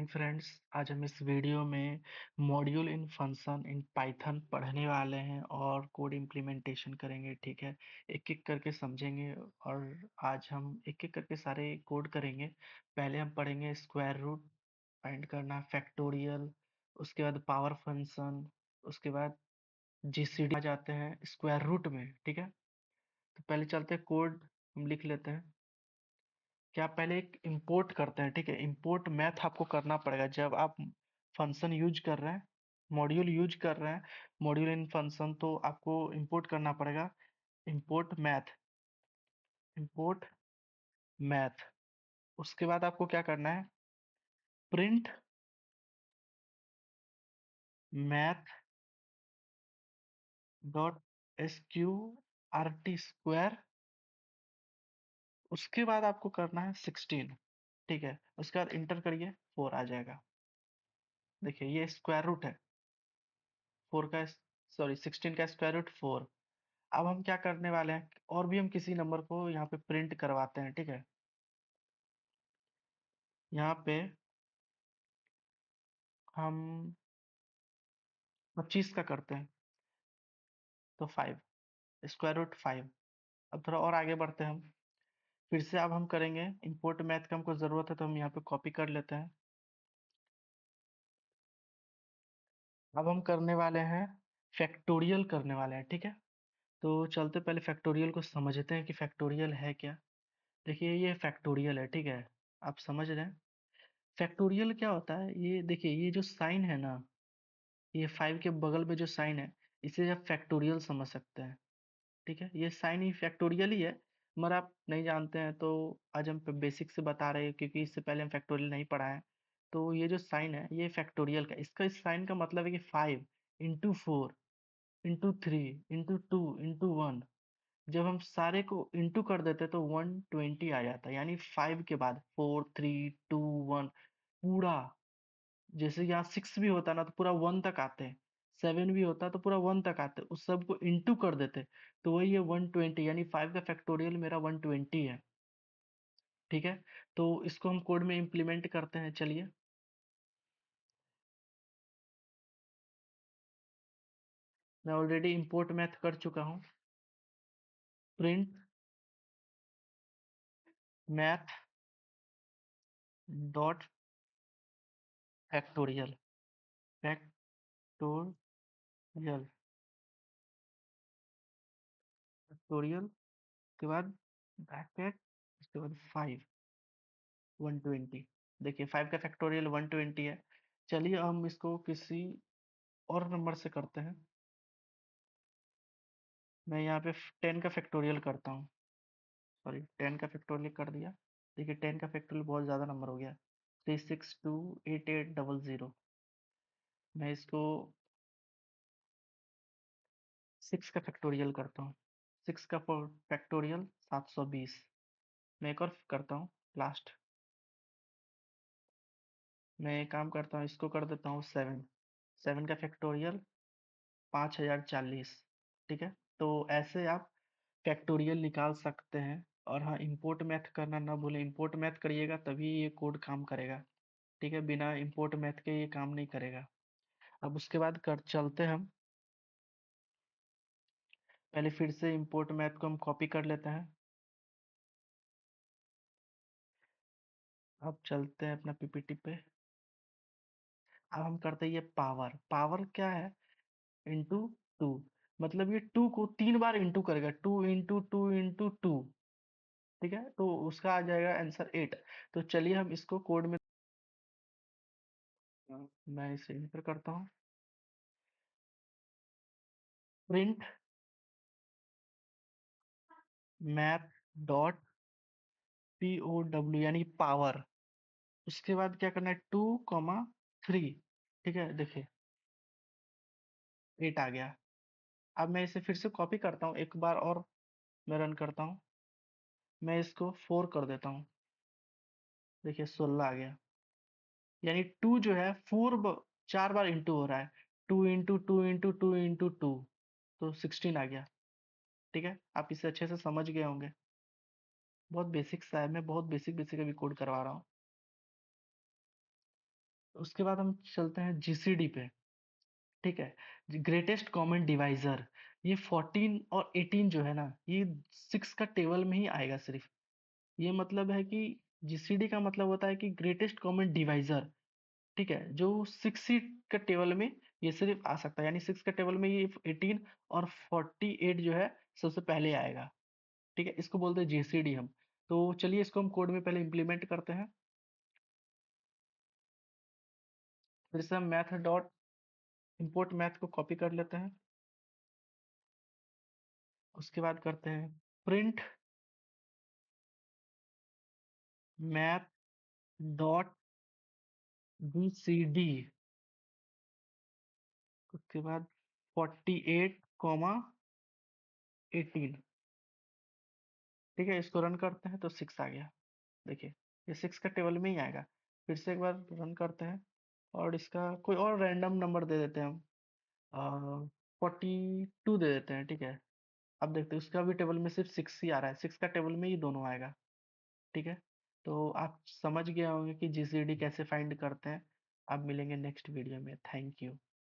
Morning friends. आज हम इस वीडियो में module in function in Python पढ़ने वाले हैं और कोड इम्प्लीमेंटेशन करेंगे। ठीक है, एक एक करके समझेंगे और आज हम एक एक करके सारे कोड करेंगे। पहले हम पढ़ेंगे स्क्वायर रूट फाइंड करना, फैक्टोरियल, उसके बाद पावर फंक्शन, उसके बाद जीसीडी आ जाते हैं स्क्वायर रूट में। ठीक है, तो पहले चलते हैं कोड हम लिख लेते हैं। क्या पहले एक इंपोर्ट करते हैं। ठीक है, इंपोर्ट मैथ आपको करना पड़ेगा जब आप फंक्शन यूज कर रहे हैं, मॉड्यूल यूज कर रहे हैं, मॉड्यूल इन फंक्शन, तो आपको इंपोर्ट करना पड़ेगा। Import math, import math. उसके बाद आपको क्या करना है, प्रिंट मैथ डॉट स्क्वायर। उसके बाद आपको करना है 16। ठीक है, उसके बाद इंटर करिए, 4 आ जाएगा। देखिए ये स्क्वायर रूट है 4 का, सॉरी 16 का स्क्वायर रूट 4। अब हम क्या करने वाले हैं, और भी हम किसी नंबर को यहाँ पे प्रिंट करवाते हैं। ठीक है, यहाँ पे हम 25 का करते हैं, तो 5, स्क्वायर रूट 5। अब थोड़ा और आगे बढ़ते हैं हम, फिर से अब हम करेंगे इंपोर्ट मैथ का, हमको ज़रूरत है तो हम यहाँ पे कॉपी कर लेते हैं। अब हम करने वाले हैं फैक्टोरियल करने वाले हैं। ठीक है, तो चलते पहले फैक्टोरियल को समझते हैं कि फैक्टोरियल है क्या। देखिए ये फैक्टोरियल है। ठीक है, आप समझ रहे हैं फैक्टोरियल क्या होता है। ये देखिए ये जो साइन है ना, ये 5 के बगल में जो साइन है, इसे आप फैक्टोरियल समझ सकते हैं। ठीक है, ये साइन ही फैक्टोरियल ही है, मगर आप नहीं जानते हैं तो आज हम बेसिक से बता रहे हैं, क्योंकि इससे पहले हम फैक्टोरियल नहीं पढ़ा है। तो ये जो साइन है ये फैक्टोरियल का, इसका इस साइन का मतलब है कि 5 इंटू 4 इंटू 3 इंटू 2 इंटू 1। जब हम सारे को इंटू कर देते तो 120 आ जाता है, यानी 5 के बाद 4 3 2 1 पूरा। जैसे यहाँ 6 भी होता ना तो पूरा 1 तक आते हैं, 7 भी होता तो पूरा 1 तक आते, उस सब को इंटू कर देते तो वही है 120, यानी 5 का फैक्टोरियल मेरा 120 है। ठीक है, तो इसको हम कोड में इम्प्लीमेंट करते हैं। चलिए, मैं ऑलरेडी इंपोर्ट मैथ कर चुका हूँ। Print math dot factorial, factorial, factorial के बाद ब्रैकेट, उसके बाद 5 120। देखिए 5 का फैक्टोरियल 120 है। चलिए हम इसको किसी और नंबर से करते हैं। मैं यहाँ पे 10 का फैक्टोरियल करता हूँ, सॉरी 10 का फैक्टोरियल कर दिया। देखिए 10 का फैक्टोरियल बहुत ज़्यादा नंबर हो गया, 3628800। मैं इसको 6 का फैक्टोरियल करता हूँ, 6 का फैक्टोरियल 720। मैं एक और करता हूँ लास्ट, मैं एक काम करता हूँ, इसको कर देता हूँ 7, 7 का फैक्टोरियल 5040। ठीक है, तो ऐसे आप फैक्टोरियल निकाल सकते हैं। और हाँ, इंपोर्ट मैथ करना ना भूलें, इंपोर्ट मैथ करिएगा तभी ये कोड काम करेगा। ठीक है, बिना इंपोर्ट मैथ के ये काम नहीं करेगा। अब उसके बाद कर चलते हम, पहले फिर से इंपोर्ट मैथ को हम कॉपी कर लेते हैं। अब चलते हैं अपना पीपीटी पे। अब हम करते हैं ये पावर, पावर क्या है, इंटू 2। मतलब ये 2 को 3 बार इंटू करेगा, 2 इंटू 2 इंटू 2। ठीक है, तो उसका आ जाएगा आंसर 8। तो चलिए हम इसको कोड में, मैं इसे एंटर करता हूँ। Print math dot P O W, यानी पावर। उसके बाद क्या करना है, 2 3। ठीक है, देखिए 8 आ गया। अब मैं इसे फिर से कॉपी करता हूँ, एक बार और मैं रन करता हूँ। मैं इसको 4 कर देता हूँ, देखिए 16 आ गया। यानी 2 जो है 4 बार इंटू हो रहा है, 2 इंटू 2 इंटू 2 इंटू 2, तो 16 आ गया। ठीक है, आप इसे अच्छे से समझ गए होंगे। बहुत बेसिक सा है, मैं बहुत बेसिक बेसिक अभी कोड करवा रहा हूँ। उसके बाद हम चलते हैं जीसीडी पे, ठीक है। ग्रेटेस्ट कॉमन डिवाइजर, ये 14 और 18 जो है ना, ये 6 का टेबल में ही आएगा सिर्फ। ये मतलब है कि जीसीडी का मतलब होता है कि ग्रेटेस्ट कॉमन डिवाइजर, ठीक है, जो 6 ही का टेबल में ये सिर्फ आ सकता है, यानी 6 का टेबल में ये 18 और 48 जो है सबसे पहले आएगा, ठीक है। इसको बोलते हैं जीसीडी हम। तो चलिए इसको हम कोड में पहले इम्प्लीमेंट करते हैं। फिर से हम मैथ डॉट इम्पोर्ट मैथ को कॉपी कर लेते हैं। उसके बाद करते हैं प्रिंट मैथ डॉट बीसीडी, उसके बाद 48 कॉमा 18, ठीक है। इसको रन करते हैं तो 6 आ गया, देखिए ये 6 का टेबल में ही आएगा। फिर से एक बार रन करते हैं और इसका कोई और रैंडम नंबर दे देते हैं हम, 42 दे देते हैं, ठीक है। अब देखते हैं उसका भी टेबल में सिर्फ 6 ही आ रहा है, 6 का टेबल में ही दोनों आएगा, ठीक है। तो आप समझ गए होंगे कि जीसीडी कैसे फाइंड करते हैं। अब मिलेंगे नेक्स्ट वीडियो में, थैंक यू।